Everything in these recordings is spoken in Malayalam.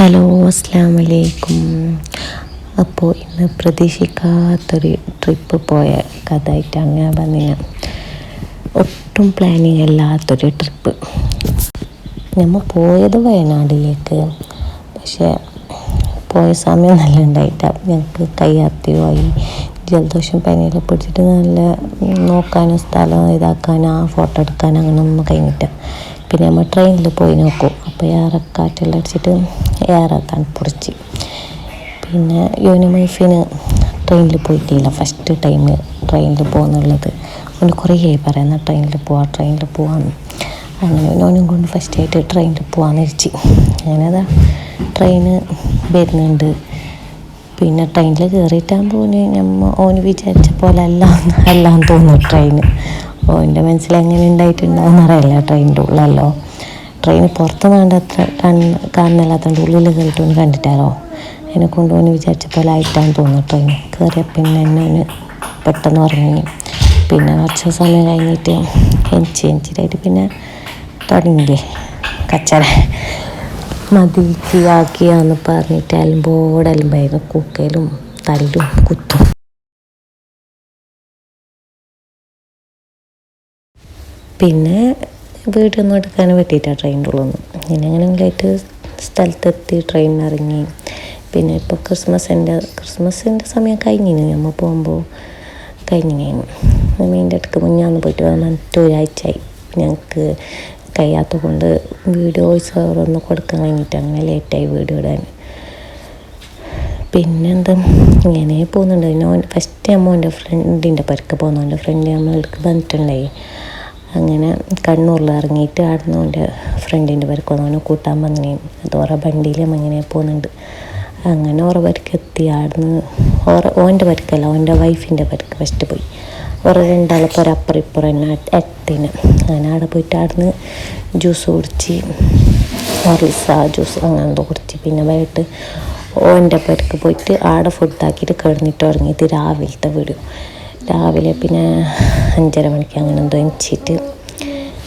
ഹലോ, അസ്സലാമു അലൈക്കും. അപ്പോൾ ഇന്ന് പ്രതീക്ഷിക്കാത്തൊരു ട്രിപ്പ് പോയ കഥയായിട്ടാണ് ഞാൻ പറഞ്ഞത്. ഒട്ടും പ്ലാനിങ് അല്ലാത്തൊരു ട്രിപ്പ്. നമ്മൾ പോയത് വയനാട്ടിലേക്ക്. പക്ഷേ പോയ സമയം നല്ല ഉണ്ടായിട്ടാണ്. ഞങ്ങൾക്ക് കയ്യാത്തിയുമായി ജലദോഷം പനിയെല്ലാം പിടിച്ചിട്ട് നല്ല നോക്കാനും സ്ഥലം ഇതാക്കാനും ഫോട്ടോ എടുക്കാനും അങ്ങനെ ഒന്നും കഴിഞ്ഞിട്ട്. പിന്നെ നമ്മൾ ട്രെയിനിൽ പോയി നോക്കും. അപ്പോൾ ഏറെ കാറ്റെല്ലാം അടിച്ചിട്ട് ഏറെ തണുപ്പിടിച്ച്. പിന്നെ യൂനിമൈഫിന് ട്രെയിനിൽ പോയിട്ടില്ല. ഫസ്റ്റ് ടൈം ട്രെയിനിൽ പോകുന്നുള്ളത്. അവന് കുറേ പറയുന്ന ട്രെയിനിൽ പോവാന്ന്. അങ്ങനെ ഓനും കൊണ്ട് ഫസ്റ്റായിട്ട് ട്രെയിനിൽ പോകാമെന്ന് വെച്ച്. അങ്ങനെ അതാ ട്രെയിന് വരുന്നുണ്ട്. പിന്നെ ട്രെയിനിൽ കയറിയിട്ടാകുമ്പോൾ ഓന് വിചാരിച്ച പോലെ എല്ലാം തോന്നും ട്രെയിന്. ഓൻ്റെ മനസ്സിൽ എങ്ങനെ ഉണ്ടായിട്ടുണ്ടാവും അറിയില്ല. ട്രെയിനിൻ്റെ ഉള്ളല്ലോ, ട്രെയിന് പുറത്ത് വേണ്ടത്ര കാണുന്നില്ലാത്തതുകൊണ്ട് ഉള്ളിൽ കയറിയിട്ട് ഓന് കണ്ടിട്ടാലോ അതിനെ കൊണ്ട് ഓന് വിചാരിച്ച പോലെ ആയിട്ടാന്ന് തോന്നുന്നു. ട്രെയിൻ കയറിയ പിന്നെ എന്നെ ഓന് പെട്ടെന്ന് ഉറങ്ങി. പിന്നെ കുറച്ച് സമയം കഴിഞ്ഞിട്ട് എഞ്ചിനായിട്ട് പിന്നെ തുടങ്ങിയില്ലേ കച്ചറ. മതിയാക്കിയാന്ന് പറഞ്ഞിട്ട് അലമ്പായിരുന്നു. കൂക്കലും തല്ലും കുത്തും. പിന്നെ വീടൊന്നും എടുക്കാൻ പറ്റിയിട്ടാണ് ട്രെയിനിൻ്റെ ഉള്ളൊന്നും. പിന്നെ അങ്ങനെയായിട്ട് സ്ഥലത്തെത്തി ട്രെയിനിറങ്ങി. പിന്നെ ഇപ്പോൾ ക്രിസ്മസിൻ്റെ സമയം കഴിഞ്ഞിന്. നമ്മൾ പോകുമ്പോൾ കഴിഞ്ഞിന്. മീൻ്റെ അടുക്ക് മുന്നാന്ന് പോയിട്ട് വന്നിട്ട് ഒരാഴ്ചയായി. ഞങ്ങൾക്ക് കഴിയാത്ത കൊണ്ട് വീഡിയോ വോയിസ് ഓവറൊന്നും കൊടുക്കാൻ കഴിഞ്ഞിട്ട് അങ്ങനെ ലേറ്റായി വീഡിയോ ഇടാൻ. പിന്നെന്താ ഇങ്ങനെ പോകുന്നുണ്ട്. ഫസ്റ്റ് നമ്മൾ എൻ്റെ ഫ്രണ്ടിൻ്റെ പരിക്ക് പോകുന്നു. എൻ്റെ ഫ്രണ്ട് നമ്മളെടുക്ക് വന്നിട്ടുണ്ടായി. അങ്ങനെ കണ്ണൂരിൽ ഇറങ്ങിയിട്ട് ആടുന്ന് എൻ്റെ ഫ്രണ്ടിൻ്റെ പരിക്ക് വന്നു. കൂട്ടാൻ വന്നേ അത് ഓരോ വണ്ടിയിലും അങ്ങനെ പോകുന്നുണ്ട്. അങ്ങനെ ഓരോ പരിക്ക് എത്തി. ആടുന്ന് ഓൻ്റെ പരിക്കല്ല, ഓൻ്റെ വൈഫിൻ്റെ പരിക്ക് ഫസ്റ്റ് പോയി. ഓരോ രണ്ടാൾക്ക് ഒരപ്പുറം ഇപ്പുറം തന്നെ എത്തിന്. അങ്ങനെ അവിടെ പോയിട്ട് ആടുന്ന് ജ്യൂസ് കുടിച്ച്, ഹോർലിക്സ് ജ്യൂസ് അങ്ങനെ എന്തോ കുടിച്ച്. പിന്നെ വൈകിട്ട് ഓൻ്റെ പരിക്ക് പോയിട്ട് ആടെ ഫുഡാക്കിയിട്ട് കിടന്നിട്ട് ഉറങ്ങിയിട്ട് രാവിലത്തെ വീഡിയോ. രാവിലെ പിന്നെ 5:30 മണിക്ക് അങ്ങനെ എന്തോ എണിച്ചിട്ട്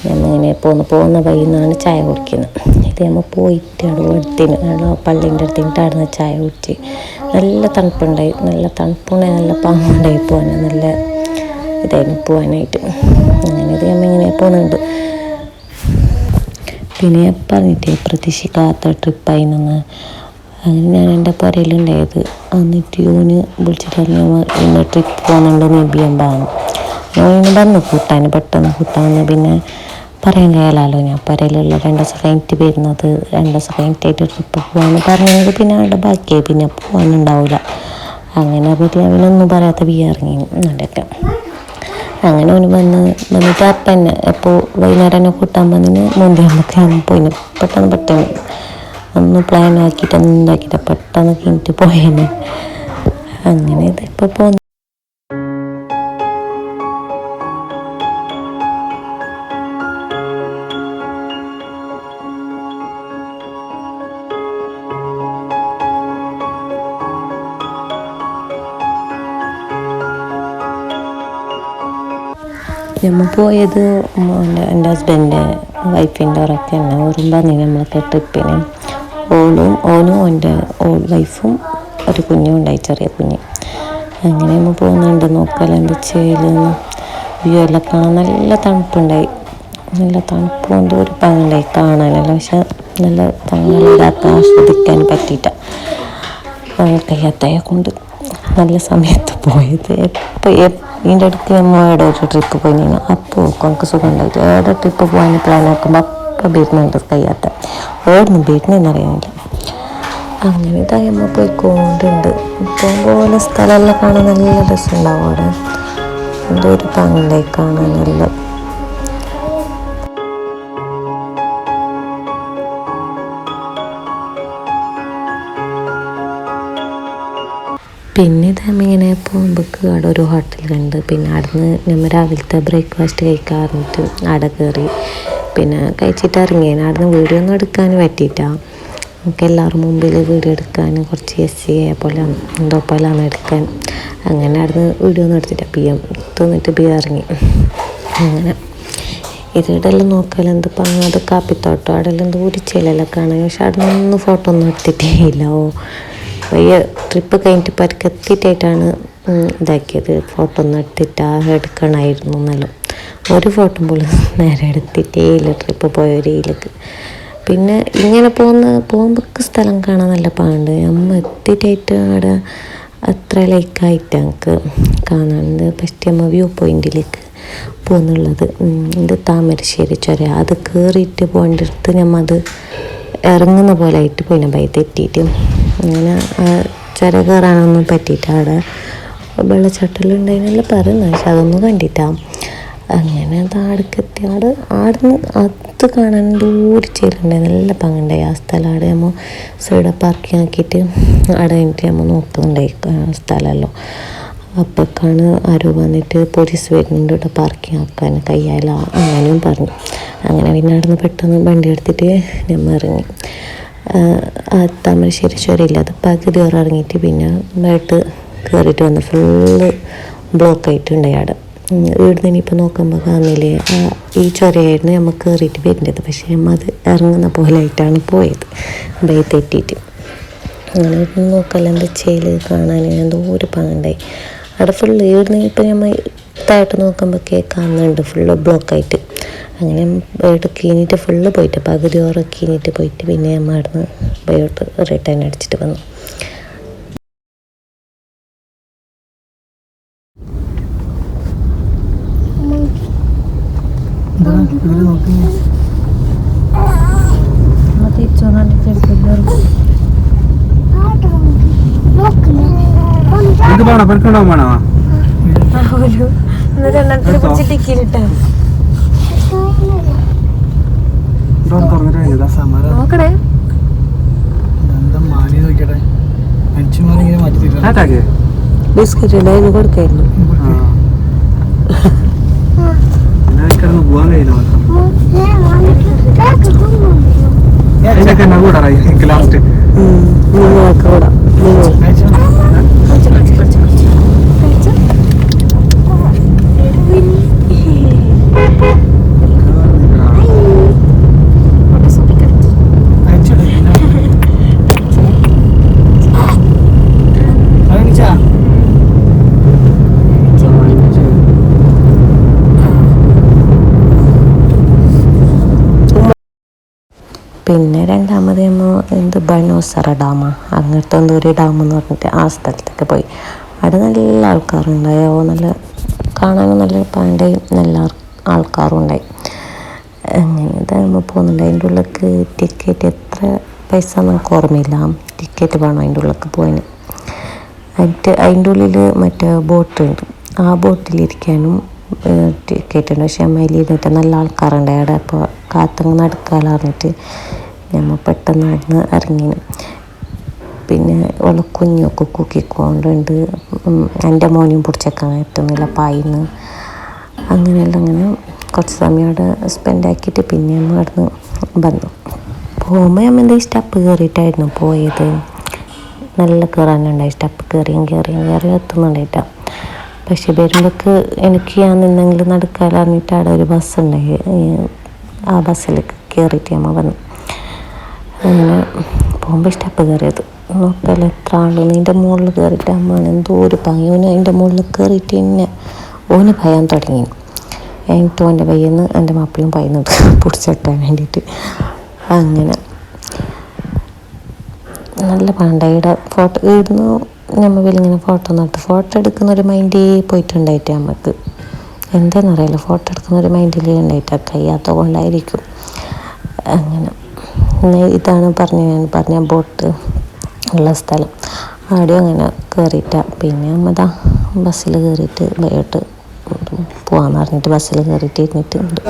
നമ്മളിങ്ങനെ പോകുന്ന വഴിയിൽ നിന്നാണ് ചായ കുടിക്കുന്നത്. ഇത് നമ്മൾ പോയിട്ട് അവിടെ പള്ളീൻ്റെ അടുത്തിട്ട് അവിടെ ചായ കുടിച്ച്. നല്ല തണുപ്പുണ്ടായി. നല്ല പാമ്പുണ്ടായി പോകാൻ. നല്ല ഇതായിരുന്നു പോകാനായിട്ട്. അങ്ങനെ ഇത് നമ്മളിങ്ങനെ പോകുന്നുണ്ട്. പിന്നെ പറഞ്ഞിട്ടേ പ്രതീക്ഷിക്കാത്ത ട്രിപ്പായി നിന്ന്. അങ്ങനെ ഞാൻ എൻ്റെ പുരയിലുണ്ടായത്. എന്നിട്ട് യൂന് വിളിച്ചിട്ട് പറഞ്ഞു ഇന്ന് ട്രിപ്പ് പോകുന്നുണ്ട് നബിയമ്പാന്ന്. ഞാൻ വന്നു പെട്ടെന്ന് കൂട്ടാന്ന്. പിന്നെ പറയാൻ കഴിയാലോ, ഞാൻ പുരയിലുള്ള 2 ദിവസം കഴിഞ്ഞിട്ട് വരുന്നത്. 2 ദിവസം കഴിഞ്ഞിട്ടായിട്ട് ട്രിപ്പ് പോകാമെന്ന് പറഞ്ഞെങ്കിൽ പിന്നെ അവിടെ ബാക്കിയായി, പിന്നെ പോകാനുണ്ടാവില്ല. അങ്ങനെ പറ്റി അവനൊന്നും പറയാത്ത ഇറങ്ങി എന്നൊക്കെ. അങ്ങനെ അവന് വന്നിട്ട് അപ്പം തന്നെ എപ്പോൾ വൈകുന്നേരം തന്നെ കൂട്ടാൻ വന്നിന് മുമ്പേ നമുക്ക് പോയിന്. പെട്ടെന്ന് ഒന്ന് പ്ലാൻ ആക്കിയിട്ട് എന്താക്കിയിട്ട് പെട്ടെന്ന് കഴിഞ്ഞിട്ട് പോയേനെ. അങ്ങനെ ഇതിപ്പോൾ പോകുന്നു. നമ്മൾ പോയത് എൻ്റെ ഹസ്ബൻഡിൻ്റെ വൈഫിൻ്റെ ഉറക്കെ തന്നെ ഓരും പറഞ്ഞു നമ്മളൊക്കെ ട്രിപ്പിന്. ഓനും എൻ്റെ വൈഫും ഒരു കുഞ്ഞും ഉണ്ടായി, ചെറിയ കുഞ്ഞ്. അങ്ങനെ നമ്മൾ പോകുന്നുണ്ട്. നോക്കാമല്ലോ എന്ത് ചെയ്യലെന്ന്. വ്യൂ എല്ലാം കാണാൻ നല്ല തണുപ്പുണ്ടായി. നല്ല തണുപ്പ് കൊണ്ട് ഒരു പങ്കുണ്ടായി കാണാനല്ല. പക്ഷെ നല്ല തങ്ങളില്ലാത്ത ആസ്വദിക്കാൻ പറ്റിയിട്ട കഴിയാത്തയെ കൊണ്ട് നല്ല സമയത്ത് പോയത്. ഇതിൻ്റെ അടുത്ത് നമ്മൾ എവിടെ ഒരു ട്രിപ്പ് പോയി. അപ്പോൾ നമുക്ക് സുഖം ഉണ്ടായിട്ട് എവിടെ ട്രിപ്പ് പോകാൻ പ്ലാൻ ആക്കുമ്പോൾ അപ്പം വരുന്നുണ്ട് കഴിയാത്ത. ഓടുന്നു വരുന്നതെന്നറിയാനില്ല. അങ്ങനെ ഇതായി നമ്മൾ പോയിക്കൊണ്ടുണ്ട്. പോലെ സ്ഥലമെല്ലാം കാണാൻ നല്ല രസമുണ്ടാവും. അവിടെ എന്തോ ഒരു പങ്കുണ്ടായി കാണാൻ നല്ല. പിന്നെ ഇത് നമ്മിങ്ങനെ പോകുമ്പോഴേക്ക് അവിടെ ഒരു ഹോട്ടൽ കണ്ട്. പിന്നെ അവിടുന്ന് നമ്മൾ രാവിലത്തെ ബ്രേക്ക്ഫാസ്റ്റ് കഴിക്കാറുണ്ട്. അവിടെ കയറി പിന്നെ കഴിച്ചിട്ട് ഇറങ്ങിയാണ്. അവിടുന്ന് വീഡിയോ ഒന്നും എടുക്കാൻ പറ്റിയിട്ടാണ്. നമുക്ക് എല്ലാവരും മുമ്പിൽ വീഡിയോ എടുക്കാൻ കുറച്ച് എസ് പോലെ എന്തോ പോലെയാണ് എടുക്കാൻ. അങ്ങനെ അവിടുന്ന് വീഡിയോ ഒന്നും എടുത്തിട്ട് തോന്നിട്ട് ഇറങ്ങി. അങ്ങനെ ഇതിടെല്ലാം നോക്കിയാൽ എന്തിപ്പോൾ അത് കാപ്പിത്തോട്ടം അവിടെല്ലാം എന്തോ ഉരിച്ചയിലെല്ലാം കാണാൻ. പക്ഷെ അവിടെ നിന്ന് ഫോട്ടോ ഒന്നും എടുത്തിട്ടേ ഇല്ല. ഈ ട്രിപ്പ് കഴിഞ്ഞിട്ട് പരിക്കെത്തിയിട്ടായിട്ടാണ് ഇതാക്കിയത്. ഫോട്ടോ ഒന്നും എടുക്കണമായിരുന്നു എന്നെല്ലാം. ഒരു ഫോട്ടോ പോലും നേരെ എടുത്തിട്ടേ ഇല്ല ട്രിപ്പ് പോയ രീതിയിലേക്ക്. പിന്നെ ഇങ്ങനെ പോകുമ്പോൾ സ്ഥലം കാണാൻ നല്ല പാടുണ്ട്. നമ്മൾ എത്തിയിട്ടായിട്ട് അവിടെ അത്ര ലൈക്കായിട്ട് ഞങ്ങൾക്ക് കാണാനുണ്ട്. ഫസ്റ്റ് നമ്മൾ വ്യൂ പോയിൻറ്റിലേക്ക് പോകുന്നുള്ളത് ഇത് താമരശ്ശേരി ചുര. അത് കയറിയിട്ട് പോകേണ്ട അടുത്ത് നമ്മൾ അത് ഇറങ്ങുന്ന പോലെ ആയിട്ട് പോയിന ബൈ തെറ്റിയിട്ട്. അങ്ങനെ ചുര കയറാനൊന്നും പറ്റിയിട്ട് അവിടെ വെള്ളച്ചാട്ടമെല്ലാം ഉണ്ടായിരുന്നല്ല പറയുന്നത്. പക്ഷെ അതൊന്നും കണ്ടിട്ടാണ്. അങ്ങനെ അത് ആടക്കെത്തി. ആടുന്ന് അത് കാണാൻ ദൂരിച്ചേലുണ്ടായി നല്ല പങ്കുണ്ടായി ആ സ്ഥലം. അവിടെ നമ്മൾ സൈഡ് പാർക്കിംഗ് ആക്കിയിട്ട് അവിടെ കഴിഞ്ഞിട്ട് നമ്മൾ നോക്കുന്നുണ്ടായി സ്ഥലമല്ലോ. അപ്പോഴേക്കാണ് ആരോ വന്നിട്ട് പോലീസ് വരുന്നുണ്ട് ഇവിടെ പാർക്കിംഗ് ആക്കാൻ കയ്യാല അങ്ങനെയും പറഞ്ഞു. അങ്ങനെ പിന്നെ അവിടെ നിന്ന് പെട്ടെന്ന് വണ്ടി എടുത്തിട്ട് നമ്മൾ ഇറങ്ങി. താമരശ്ശേരി ചുരയില്ല, അത് പകുതി ഓർ ഇറങ്ങിയിട്ട് പിന്നെ മേട്ട് കയറിയിട്ട് വന്ന് ഫുള്ള് ബ്ലോക്കായിട്ടുണ്ടായി അവിടെ. ഇവിടുന്ന് ഇനിയിപ്പോൾ നോക്കുമ്പോൾ കാണുന്നില്ലേ ഈ ചുരയായിരുന്നു നമ്മൾ കയറിയിട്ട് വരേണ്ടത്. പക്ഷേ നമ്മൾ അത് ഇറങ്ങുന്ന പോലെ ആയിട്ടാണ് പോയത് ബൈ തെറ്റിയിട്ട്. അങ്ങനെ ഇവിടുന്ന് നോക്കല്ല എന്താ ചെയ്യൽ കാണാൻ എന്തോ ഒരു പങ്കുണ്ടായി അവിടെ ഫുള്ള്. ഇവിടുന്ന് ഇപ്പോൾ നമ്മൾ താഴോട്ട് നോക്കുമ്പോൾ കാണുന്നുണ്ട് ഫുള്ള് ബ്ലോക്കായിട്ട്. അങ്ങനെ ബൈട്ട് കീഞ്ഞിട്ട് ഫുള്ള് പോയിട്ട് പകുതി ഓറ കീഞ്ഞിട്ട് പോയിട്ട് പിന്നെ നമ്മൾ അവിടുന്ന് ബൈട്ട് റിട്ടേൺ അടിച്ചിട്ട് വന്നു. ബിസ്ക്കറ്റ് ഇത് കൊടുക്കായിരുന്നു. പിന്നെ രണ്ടാമത് നമ്മൾ ബനോസറ ഡാമാ അങ്ങനത്തെ എന്തോ ഒരു ഡാമെന്ന് പറഞ്ഞിട്ട് ആ സ്ഥലത്തൊക്കെ പോയി. അവിടെ നല്ല ആൾക്കാരുണ്ടായി. നല്ല കാണാനും നല്ല പാണ്ടയും നല്ല ആൾക്കാരും ഉണ്ടായി. അങ്ങനത്തെ നമ്മൾ പോകുന്നുണ്ട്. അതിൻ്റെ ഉള്ളിലേക്ക് ടിക്കറ്റ് എത്ര പൈസ നമുക്ക് ഓർമ്മയില്ല. ടിക്കറ്റ് വേണം അതിൻ്റെ ഉള്ളിലേക്ക് പോയിന്. അതിൻ്റെ ഉള്ളിൽ മറ്റേ ബോട്ടുണ്ട്. ആ ബോട്ടിലിരിക്കാനും ടിക്കറ്റ് ഉണ്ട്. പക്ഷേ അമ്മയിൽ ഇരുന്നിട്ട് നല്ല ആൾക്കാരുണ്ടായി അവിടെ. അപ്പോൾ കാത്തങ്ങ് നടക്കാലറിഞ്ഞിട്ട് നമ്മൾ പെട്ടെന്ന് നടന്ന് ഇറങ്ങി. പിന്നെ ഉള്ള കുഞ്ഞൊക്കെ കുക്കിക്കൊണ്ടുണ്ട്. എൻ്റെ മോനെയും പിടിച്ചേക്കാൻ എത്തുന്നില്ല പായിന്ന്. അങ്ങനെയെല്ലാം അങ്ങനെ കുറച്ച് സമയം അവിടെ സ്പെൻഡ് ആക്കിയിട്ട് പിന്നെ നമ്മൾ അവിടുന്ന് വന്നു. പോകുമ്പോൾ നമ്മൾ എന്താ സ്റ്റെപ്പ് കയറിയിട്ടായിരുന്നു പോയത്. നല്ല കയറാനുണ്ടായി. സ്റ്റെപ്പ് കയറി എത്തുന്നുണ്ടായിട്ടാണ്. പക്ഷെ വരുമ്പോൾക്ക് എനിക്ക് ഞാൻ നിന്നെങ്കിലും നടക്കാലറിഞ്ഞിട്ട് അവിടെ ഒരു ബസ്സുണ്ടായി. ആ ബസ്സിൽ കയറിയിട്ട് നമ്മൾ വന്നു. അങ്ങനെ പോകുമ്പോൾ സ്റ്റെപ്പ് കയറിയത് നോക്കാൽ എത്ര ആളും നിൻ്റെ മുകളിൽ കയറിയിട്ട് അമ്മ എന്തോ ഒരു ഭംഗി. ഓന് അതിൻ്റെ മുകളിൽ കയറിയിട്ട് തന്നെ ഓന് ഭയം തുടങ്ങി. എന്നിട്ട് ഓൻ്റെ പയ്യെന്ന് എൻ്റെ മാപ്പിളയും പയ്യുന്നുണ്ട് പിടിച്ചിട്ടാൻ വേണ്ടിയിട്ട്. അങ്ങനെ നല്ല പണ്ടയുടെ ഫോട്ടോ ഇടുന്നു. നമ്മൾ ഇങ്ങനെ ഫോട്ടോ എടുക്കുന്ന ഒരു മൈൻഡേ പോയിട്ടുണ്ടായിട്ട് നമുക്ക് എന്താണെന്നറിയില്ല. ഫോട്ടോ എടുക്കുന്ന ഒരു മൈൻഡിൽ ഉണ്ടായിട്ട് കഴിയാത്ത കൊണ്ടായിരിക്കും. അങ്ങനെ ഇതാണ് ഞാൻ പറഞ്ഞ ബോട്ട് ഉള്ള സ്ഥലം. ആടെയും അങ്ങനെ കയറിയിട്ടാണ്. പിന്നെ നമ്മതാ ബസ്സിൽ കയറിയിട്ട് ബയോട്ട് പോകാമെന്ന് പറഞ്ഞിട്ട് ബസ്സിൽ കയറിയിട്ട് ഇരുന്നിട്ടുണ്ട്.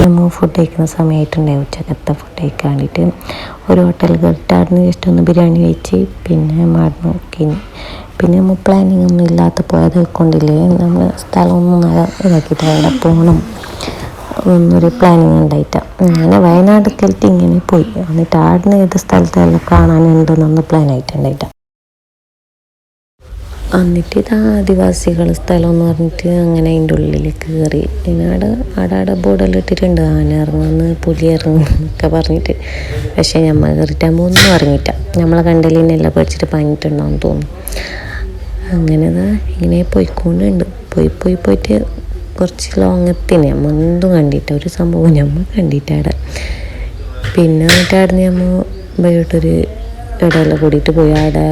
നമ്മൾ ഫുഡ് കഴിക്കുന്ന സമയമായിട്ടുണ്ടായി. ഉച്ചക്കത്തെ ഫുഡ് കഴിക്കാൻ വേണ്ടിയിട്ട് ഒരു ഹോട്ടൽ കയറിയിട്ട് അവിടെ നിന്ന് ജസ്റ്റ് ഒന്ന് ബിരിയാണി കഴിച്ച് പിന്നെ മറന്നു നോക്കി. പിന്നെ നമ്മൾ പ്ലാനിങ് ഒന്നും ഇല്ലാത്ത പോയത് കൊണ്ടില്ലേ നമ്മൾ സ്ഥലമൊന്നും ഇതാക്കിയിട്ട് അവിടെ പോകണം എന്നൊരു പ്ലാനിങ് ഉണ്ടായിട്ട അങ്ങനെ വയനാട്ടിലേക്ക് ഇങ്ങനെ പോയി. എന്നിട്ട് ആടുന്ന ഏത് സ്ഥലത്തെല്ലാം കാണാനുണ്ടെന്നൊന്ന് പ്ലാൻ ആയിട്ടുണ്ടായിട്ട. എന്നിട്ട് ഇത് ആദിവാസികൾ സ്ഥലം എന്ന് പറഞ്ഞിട്ട് അങ്ങനെ അതിൻ്റെ ഉള്ളിലേക്ക് കയറി. പിന്നെ ആടെ ബോർഡെല്ലാം ഇട്ടിട്ടുണ്ട് ആന ഇറങ്ങുന്നു പുലി ഇറങ്ങുന്നൊക്കെ പറഞ്ഞിട്ട്. പക്ഷേ നമ്മൾ കയറിയിട്ടാകുമ്പോൾ ഒന്നും ഇറങ്ങിയിട്ട. നമ്മളെ കണ്ടലിനെല്ലാം പേടിച്ചിട്ട് പണിയിട്ടുണ്ടാവും തോന്നുന്നു. അങ്ങനെ ഇങ്ങനെ പോയിക്കൊണ്ടുണ്ട്. പോയിട്ട് കുറച്ച് ലോങ്ങത്തിന് നമ്മൾ എന്തും കണ്ടിട്ട ഒരു സംഭവം നമ്മൾ കണ്ടിട്ടാടെ. പിന്നെ എന്നിട്ട് അവിടെ നമ്മൾ പോയിട്ടൊരു ഇടയെല്ലാം കൂടിയിട്ട് പോയി. അവിടെ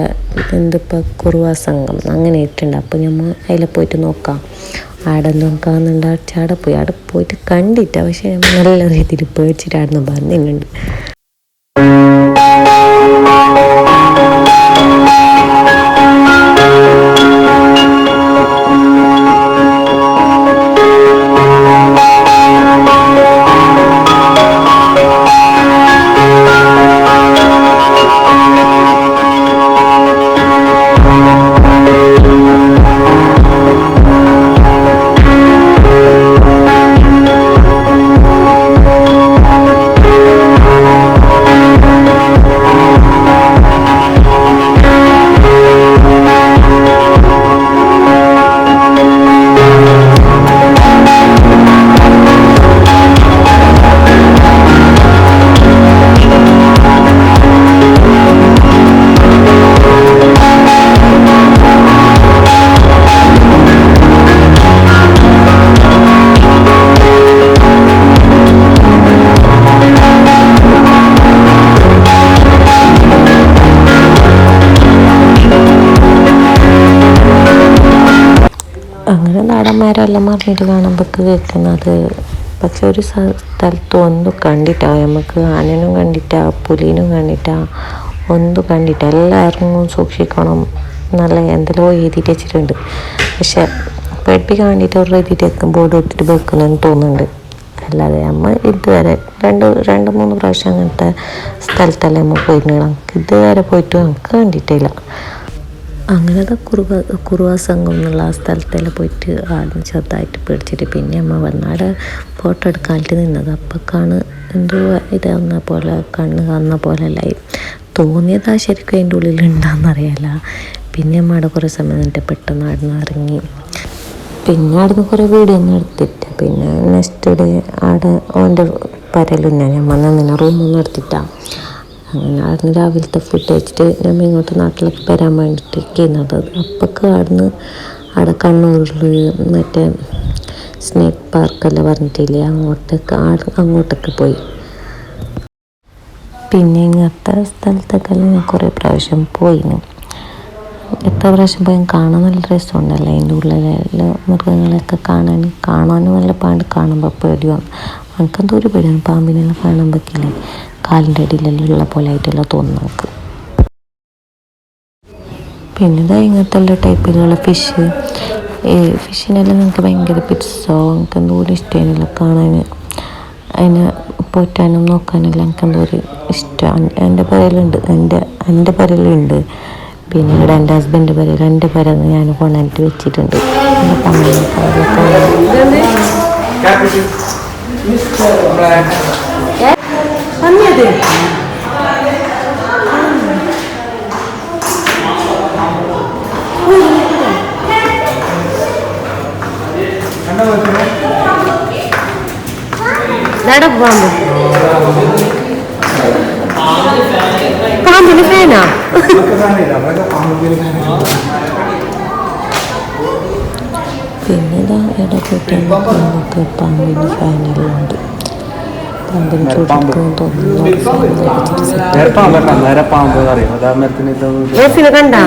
എന്തിപ്പോൾ കുറുവാ സംഘം അങ്ങനെ ഇട്ടുണ്ട്. അപ്പോൾ നമ്മൾ അതിൽ പോയിട്ട് നോക്കാം അവിടെ നോക്കാമെന്നുണ്ട്. അവിടെ പോയിട്ട് കണ്ടിട്ട. പക്ഷേ നമ്മൾ നല്ല രീതിയിൽ പേടിച്ചിട്ട് അവിടെ നിന്ന് വന്നിട്ടുണ്ട്. അങ്ങനെ നാടന്മാരെല്ലാം മറിഞ്ഞിട്ട് കാണുമ്പോൾ കേൾക്കുന്നത്. പക്ഷെ ഒരു സ്ഥലത്തും ഒന്നും കണ്ടിട്ടാ. നമുക്ക് ആനനും കണ്ടിട്ടാ പുലിനും കണ്ടിട്ടാ ഒന്നും കണ്ടിട്ടാ. എല്ലാവരും സൂക്ഷിക്കണം നല്ല എന്തെല്ലോ എഴുതിയിട്ട് വെച്ചിട്ടുണ്ട്. പക്ഷെ പേടിപ്പിക്കാൻ വേണ്ടിയിട്ട് അവർ എഴുതിയിട്ട് ബോർഡ് ഇട്ടിട്ട് വെക്കുന്നെന്ന് തോന്നുന്നുണ്ട്. അല്ലാതെ നമ്മൾ ഇതുവരെ രണ്ട് മൂന്ന് പ്രാവശ്യം അങ്ങനത്തെ സ്ഥലത്തെല്ലാം നമ്മൾ പോയിട്ടുണ്ടാകും. ഇതുവരെ പോയിട്ട് നമുക്ക് കണ്ടിട്ടില്ല. അങ്ങനത്തെ കുറുവാ സംഘം എന്നുള്ള ആ സ്ഥലത്തെല്ലാം പോയിട്ട് ആദ്യം ചെറുതായിട്ട് പേടിച്ചിട്ട് പിന്നെ അമ്മ വന്നാടെ ഫോട്ടോ എടുക്കാനായിട്ട് നിന്നത്. അപ്പോഴാണ് എന്തോ ഇതാവുന്ന പോലെ കണ്ണ് കാണുന്ന പോലെ എല്ലായി തോന്നിയതാ. ശരിക്കും അതിൻ്റെ ഉള്ളിലുണ്ടാകുന്നറിയാല. പിന്നെ അമ്മ അവിടെ കുറേ സമയം നിന്നിട്ട് പെട്ടെന്ന് അവിടെ നിന്ന് ഇറങ്ങി. പിന്നെ അവിടുന്ന് കുറേ വീഡിയോ ഒന്നും എടുത്തിട്ട് പിന്നെ നെക്സ്റ്റ് ഡേ അവിടെ ഓൻ്റെ പരലുന്ന നമ്മൾ നിന്ന റൂമൊന്നും എടുത്തിട്ടാണ്. അങ്ങനെ അവിടുന്ന് രാവിലത്തെ ഫുഡ് കഴിച്ചിട്ട് നമ്മൾ ഇങ്ങോട്ട് നാട്ടിലേക്ക് വരാൻ വേണ്ടിയിട്ട് ഇരിക്കുന്നത്. അപ്പൊക്ക് അവിടെ കണ്ണൂരിൽ മറ്റേ സ്നേക്ക് പാർക്കെല്ലാം പറഞ്ഞിട്ടില്ലേ അങ്ങോട്ടേക്ക് പോയി. പിന്നെ ഇങ്ങനത്തെ സ്ഥലത്തൊക്കെല്ലാം ഞാൻ കുറേ പ്രാവശ്യം പോയിന്. എത്ര പ്രാവശ്യം പോയി കാണാൻ നല്ല രസമുണ്ടല്ലോ. അതിൻ്റെ ഉള്ളിലെല്ലാം മൃഗങ്ങളെയൊക്കെ കാണാനും നല്ല പാണ്ട് കാണുമ്പോൾ പേടിയാണ്. എനിക്കെന്തോ ഒരു പേടിയാണ് പാമ്പിനെല്ലാം കാണുമ്പോഴേക്കില്ലേ കാലിൻ്റെ അടിയിലെല്ലാം ഉള്ള പോലെ ആയിട്ടെല്ലാം തോന്നുന്നു നമുക്ക്. പിന്നെ ഇങ്ങനത്തെ എല്ലാ ടൈപ്പിലുള്ള ഫിഷിനെല്ലാം നമുക്ക് ഭയങ്കര പിറ്റ്സോ എനിക്ക് എന്തോ ഒരു ഇഷ്ടമായിരുന്നില്ല കാണാൻ. അതിനെ പോറ്റാനും നോക്കാനെല്ലാം എനിക്ക് എന്തോ ഒരു ഇഷ്ടമാണ്. എൻ്റെ പരലുണ്ട്. പിന്നെ ഇവിടെ എൻ്റെ ഹസ്ബൻഡ് പരൽ എൻ്റെ പരന്ന് ഞാൻ കൊണ്ടിട്ട് വെച്ചിട്ടുണ്ട്. പാമ്പിന് ഫാനാ. പിന്നെ ഇടപെട്ട് നമുക്ക് പാമ്പിന് ഫാനെല്ലാം ഉണ്ട്. പാമ്പിന് ചൂടിക്കും തോന്നുന്നു. കണ്ടാ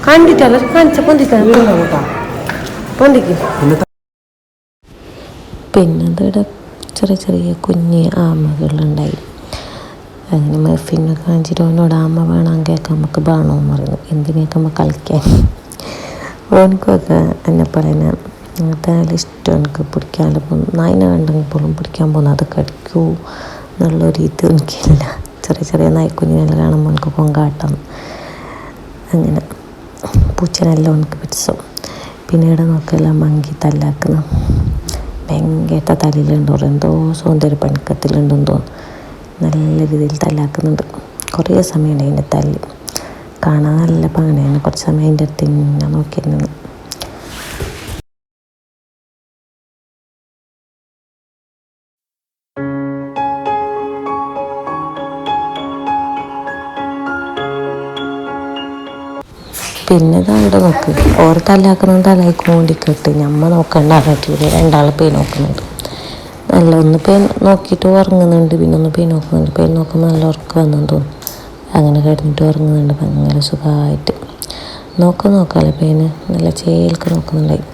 കണ്ടിട്ടല്ല കാണിച്ച പൊന്തിക്ക്. പിന്നെ ഇവിടെ ചെറിയ കുഞ്ഞ് ആമകളുണ്ടായി. അങ്ങനെ മെർഫിനെ കാണിച്ചിട്ട് അവനോട് ആമ വേണമെങ്കിൽ നമുക്ക് വേണമെന്ന് പറഞ്ഞു. എന്തിനൊക്കെ നമ്മൾ കളിക്കാൻ. ഓനക്കൊക്കെ എന്നെ പറയുന്ന അങ്ങനത്തെ ഇഷ്ടം എനിക്ക് പിടിക്കാനും നായിനെ കണ്ടെങ്കിൽ പോലും പിടിക്കാൻ പോകുന്നത് അത് കടിക്കൂ എന്നുള്ളൊരു ഇത് എനിക്കില്ല. ചെറിയ നായ്ക്കുഞ്ഞിനെല്ലാം കാണുമ്പോൾ എനിക്ക് കൊങ്കാട്ടം. അങ്ങനെ പൂച്ചനെല്ലാം ഉണക്ക് പിടിച്ചു. പിന്നീട് നോക്കെല്ലാം മങ്കി തല്ലാക്കുന്നു. ഭയങ്കര തലയിലുണ്ടോ എന്തോ സൗന്ദര്യ പണിക്കത്തിലുണ്ടെന്ന് തോന്നുന്നു. നല്ല രീതിയിൽ തല്ലാക്കുന്നുണ്ട്. കുറേ സമയമുണ്ട് അതിൻ്റെ തല്ല് കാണാൻ നല്ല പാങ്ങനെയാണ്. കുറച്ച് സമയം അതിൻ്റെ അടുത്ത് തന്നെ നോക്കിയിരുന്നു. പിന്നെ അവിടെ നോക്ക് ഓർ തല്ലാക്കുന്നത് തലയിൽ കോണ്ടിക്കെട്ട് ഞമ്മ നോക്കണ്ട അറിഞ്ഞിട്ടില്ല. രണ്ടാൾ പോയി നോക്കുന്നുണ്ട്. നല്ല ഒന്ന് പോയി നോക്കിയിട്ട് ഉറങ്ങുന്നുണ്ട്. പിന്നെ ഒന്ന് പോയി നോക്കുന്നുണ്ട്. പോയി നോക്കുമ്പോൾ നല്ല ഉറക്കം വന്നെന്ന് തോന്നുന്നു. അങ്ങനെ കിടന്നിട്ട് ഉറങ്ങുന്നുണ്ട് ഭയങ്കര സുഖമായിട്ട്. നോക്കാമല്ലോ പേന് നല്ല ചേൽക്ക് നോക്കുന്നുണ്ടായി.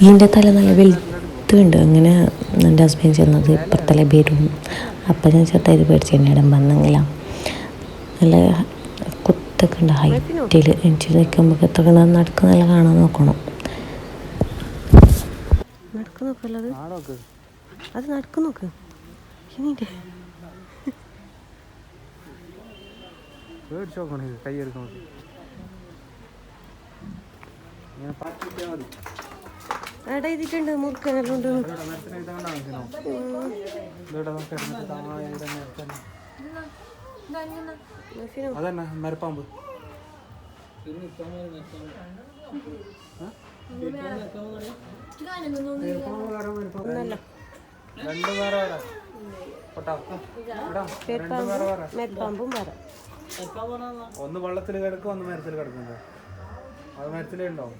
ഇതിൻ്റെ തല നല്ല വെളുത്തുണ്ട്. അങ്ങനെ എൻ്റെ ഹസ്ബൻഡ് ചെന്നത് ഇപ്പുറത്തല വരും. അപ്പം ഞാൻ ചെറുതായിട്ട് പേടിച്ചിട്ടുണ്ട് ഇടം വന്നെങ്കില നല്ല കുത്തൊക്കെ ഉണ്ട് ഹൈറ്റിൽ. എനിക്ക് നിൽക്കുമ്പോൾ എത്ര നടക്കുന്നെല്ലാം കാണാൻ നോക്കണം. അത് നടക്കും നോക്ക്. അവിടെ എഴുതിയിട്ടുണ്ട് മുറുക്കനെല്ലാം ഉണ്ട്. അതന്നെ മരപ്പാമ്പ്. ഒന്ന് വെള്ളത്തിൽ കിടക്കും, ഒന്ന് മരത്തിൽ കിടക്കുന്നുണ്ട്. അത് മരത്തിലേ ഉണ്ടാവും.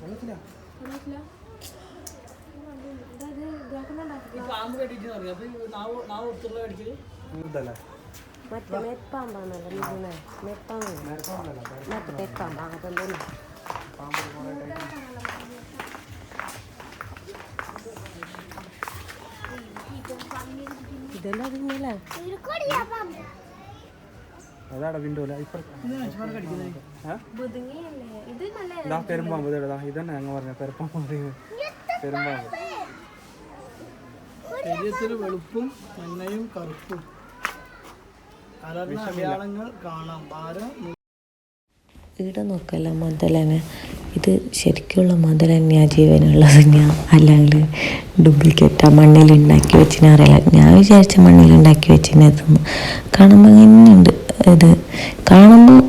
വെള്ളത്തിലാ അതാടാ വിൻഡോല പെരുമ്പാമ്പ്. ഇതന്നെ ഞങ്ങൾ പറഞ്ഞ പെരുമ്പാമ്പ്. പെരുമ്പാമ്പ് ശരീരത്തിന് വെളുപ്പും മഞ്ഞയും കറുപ്പും അടയാളങ്ങൾ കാണാം. ഇവിടെ നോക്കല്ല മുതലനെ. ഇത് ശരിക്കുള്ള മുതൽ തന്നെയാണ്, ജീവനുള്ളത് തന്നെയാണ്. അല്ലെങ്കിൽ ഡ്യൂപ്ലിക്കേറ്റാ മണ്ണിലുണ്ടാക്കി വെച്ചിന് അറിയില്ല. ഞാൻ വിചാരിച്ച മണ്ണിലുണ്ടാക്കി വെച്ചിരുന്നു. കാണുമ്പോൾ ഇങ്ങനെയുണ്ട്. ഇത് കാണുമ്പോൾ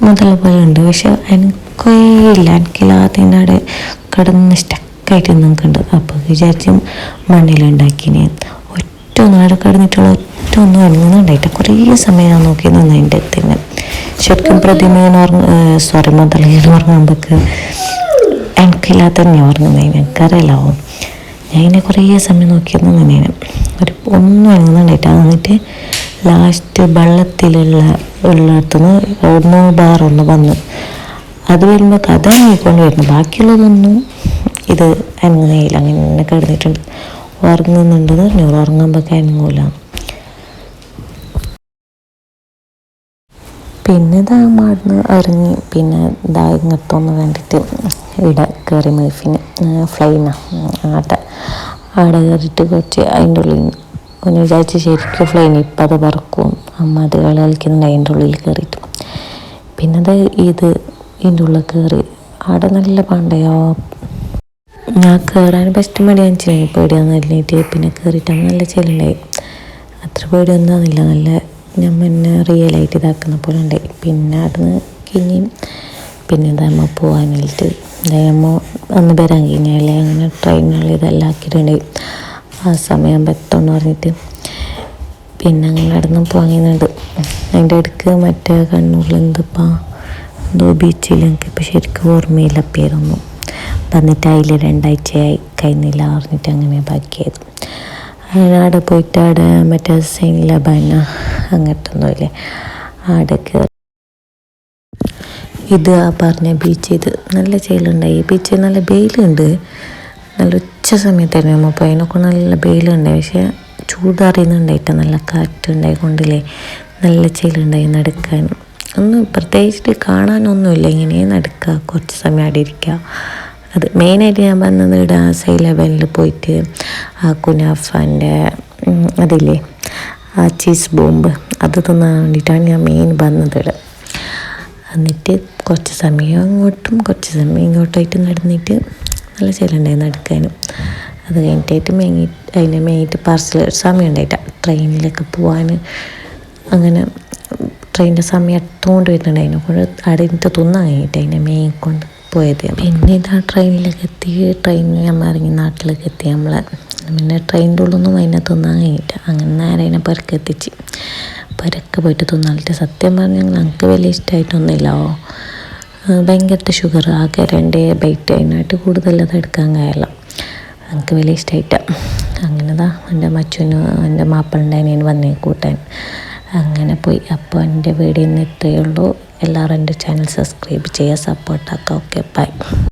മുതല പോലെ ഉണ്ട്. പക്ഷെ എനിക്കേ ഇല്ല. എനിക്കില്ലാത്തതിൻ്റെ അവിടെ കിടന്ന് സ്റ്റക്കായിട്ട് നിൽക്കുന്നുണ്ട്. അപ്പോൾ വിചാരിച്ചും മണ്ണിലുണ്ടാക്കിന്. ഒറ്റ നാട് കിടന്നിട്ടുള്ള ഒറ്റ ഒന്നും അനങ്ങുന്നുണ്ടായിട്ട് കുറേ സമയം ഞാൻ നോക്കി നിന്ന് അതിൻ്റെ അടുത്തിന്. ശരിക്കും പ്രതിമേന്ന് മുതലേന്ന് ഉറങ്ങുമ്പോൾക്ക് എനിക്കില്ലാത്ത തന്നെ ഉറങ്ങുന്നതിന് എനിക്കറിയില്ലാവും. ഞാൻ ഇതിനെ കുറേ സമയം നോക്കിയിരുന്നു നിന്നേനെ. ഒന്നും അനങ്ങുന്നുണ്ടായിട്ട് എന്നിട്ട് ലാസ്റ്റ് ഉള്ളിടത്തുനിന്ന് ഒന്നോ ബാറൊന്ന് വന്നു. അത് വരുമ്പോൾ കഥ നീക്കൊണ്ട് വരുന്നു. ബാക്കിയുള്ളതൊന്നും ഇത് അനങ്ങുന്നേയില്ല. അങ്ങനെ കിടന്നിട്ടുണ്ട്. ഉറങ്ങുന്നുണ്ടെന്ന് പറഞ്ഞു. ഉറങ്ങുമ്പോഴൊക്കെ അനങ്ങൂല. പിന്നെ മാടുന്ന് ഇറങ്ങി. പിന്നെ ഇങ്ങോട്ടൊന്ന് കണ്ടിട്ട് ഇവിടെ കയറി മേഫിന് ഫ്ലൈനാ അവിടെ കയറിയിട്ട് കുറച്ച് അതിൻ്റെ ഉള്ളിൽ ഒന്ന് വിചാരിച്ച് ശരിക്കും ഫ്ലൈൻ ഇപ്പം അത് പറക്കും. അമ്മ അത് കളിക്കുന്നുണ്ട് അതിൻ്റെ ഉള്ളിൽ കയറിയിട്ട്. പിന്നെ ഇതിൻ്റെ ഉള്ളിൽ കയറി. അവിടെ നല്ല പണ്ടയോ ഞാൻ കയറാൻ ഫസ്റ്റ് മടിയാണിച്ചില്ല. പേടിയാന്ന് പറഞ്ഞിട്ട് പിന്നെ കയറിയിട്ട് നല്ല ചെല്ലുണ്ടായി. അത്ര പേടിയൊന്നും ആകുന്നില്ല. നല്ല ഞാൻ പിന്നെ റിയലായിട്ട് ഇതാക്കുന്ന പോലെ ഉണ്ടായി. പിന്നെ അവിടുന്ന് കിഞ്ഞിയും പിന്നെ അമ്മ പോകാനായിട്ട് അമ്മ ഒന്ന് വരാൻ കഴിഞ്ഞാലേ അങ്ങനെ ട്രെയിനുകൾ ഇതെല്ലാം ആക്കിയിട്ടുണ്ടായി. ആ സമയം പറ്റുമെന്ന് പറഞ്ഞിട്ട് പിന്നെ അങ്ങനെ അവിടുന്ന് പോകാനുണ്ട്. അതിൻ്റെ ഇടയ്ക്ക് മറ്റേ കണ്ണൂരിൽ എന്തോ ബീച്ചിൽ എനിക്കിപ്പോൾ ശരിക്കും ഓർമ്മയില്ല പേരൊന്നും. വന്നിട്ട് അതിൽ 2 ആഴ്ചയായി കഴിഞ്ഞില്ല പറഞ്ഞിട്ട് അങ്ങനെ ബാക്കിയായത്. അങ്ങനെ അവിടെ പോയിട്ട് അവിടെ മറ്റേ സെയിൻറ്റ് ലബാന അങ്ങോട്ടൊന്നുമില്ലേ അവിടെ കയറി. ഇത് ആ പറഞ്ഞ ബീച്ച്. ഇത് നല്ല ചേലുണ്ടായി. ഈ ബീച്ച് നല്ല വെയിലുണ്ട്. നല്ല ഉച്ച സമയത്ത് തന്നെ നമ്മൾ പോയതിനൊക്കെ നല്ല വെയിലുണ്ടായി. പക്ഷേ ചൂടറിയുന്നുണ്ടായിട്ട് നല്ല കാറ്റുണ്ടായിക്കൊണ്ടില്ലേ, നല്ല ചിലുണ്ടായി നടക്കാൻ. ഒന്നും പ്രത്യേകിച്ചിട്ട് കാണാനൊന്നുമില്ല, ഇങ്ങനെ നടക്കുക, കുറച്ച് സമയം അവിടെ ഇരിക്കുക. അത് മെയിനായിട്ട് ഞാൻ വന്നത് ഇവിടെ സൈ11 പോയിട്ട് ആ കുനാഫാൻ്റെ അതില്ലേ ആ ചീസ് ബോംബ് അത് തിന്നാൻ വേണ്ടിയിട്ടാണ് ഞാൻ മെയിൻ വന്നത് ഇവിടെ. എന്നിട്ട് കുറച്ച് സമയം അങ്ങോട്ടും കുറച്ച് സമയം ഇങ്ങോട്ടായിട്ട് നടന്നിട്ട് നല്ല ചിലുണ്ടായി നടക്കാനും. അത് കഴിഞ്ഞിട്ടായിട്ട് അതിനെ മേങ്ങിയിട്ട് പാർസൽ സമയം ഉണ്ടായിട്ട ട്രെയിനിലൊക്കെ പോകാൻ. അങ്ങനെ ട്രെയിനിൻ്റെ സമയം എടുത്തുകൊണ്ട് വരുന്നുണ്ട്, അതിനെക്കൊണ്ട് അവിടെ ഇരുന്നിട്ട് തിന്നാൻ കഴിഞ്ഞിട്ട് അതിനെ മേങ്ങിക്കൊണ്ട് പോയത്. പിന്നെ ഇതാ ട്രെയിനിലൊക്കെ എത്തി, ട്രെയിനിൽ നമ്മൾ ഇറങ്ങി നാട്ടിലേക്ക് എത്തി നമ്മളെ. പിന്നെ ട്രെയിനിൻ്റെ ഉള്ളൊന്നും അതിനെ തിന്നാൻ കഴിഞ്ഞിട്ട് അങ്ങനെ നേരെ അതിനെ പെരക്കെ എത്തിച്ച് പെരക്കെ പോയിട്ട് തിന്നാലിട്ട്. സത്യം പറഞ്ഞാൽ ഞങ്ങൾക്ക് വലിയ ഇഷ്ടമായിട്ടൊന്നുമില്ല. ഭയങ്കരത്തെ ഷുഗർ, ആകെ 2 ബൈറ്റ്, അതിനായിട്ട് കൂടുതലത് എടുക്കാൻ കഴിയില്ല. എനിക്ക് വലിയ ഇഷ്ടമായിട്ട. അങ്ങനെതാ എൻ്റെ മച്ചുനും എൻ്റെ മാപ്പിളുണ്ടായതിന് വന്നേ കൂട്ടാൻ. അങ്ങനെ പോയി. അപ്പോൾ എൻ്റെ വീഡിയോ ഇന്ന് ഇത്രയേ ഉള്ളൂ. എല്ലാവരും എൻ്റെ ചാനൽ സബ്സ്ക്രൈബ് ചെയ്യുക, സപ്പോർട്ടാക്കുക. Okay, by.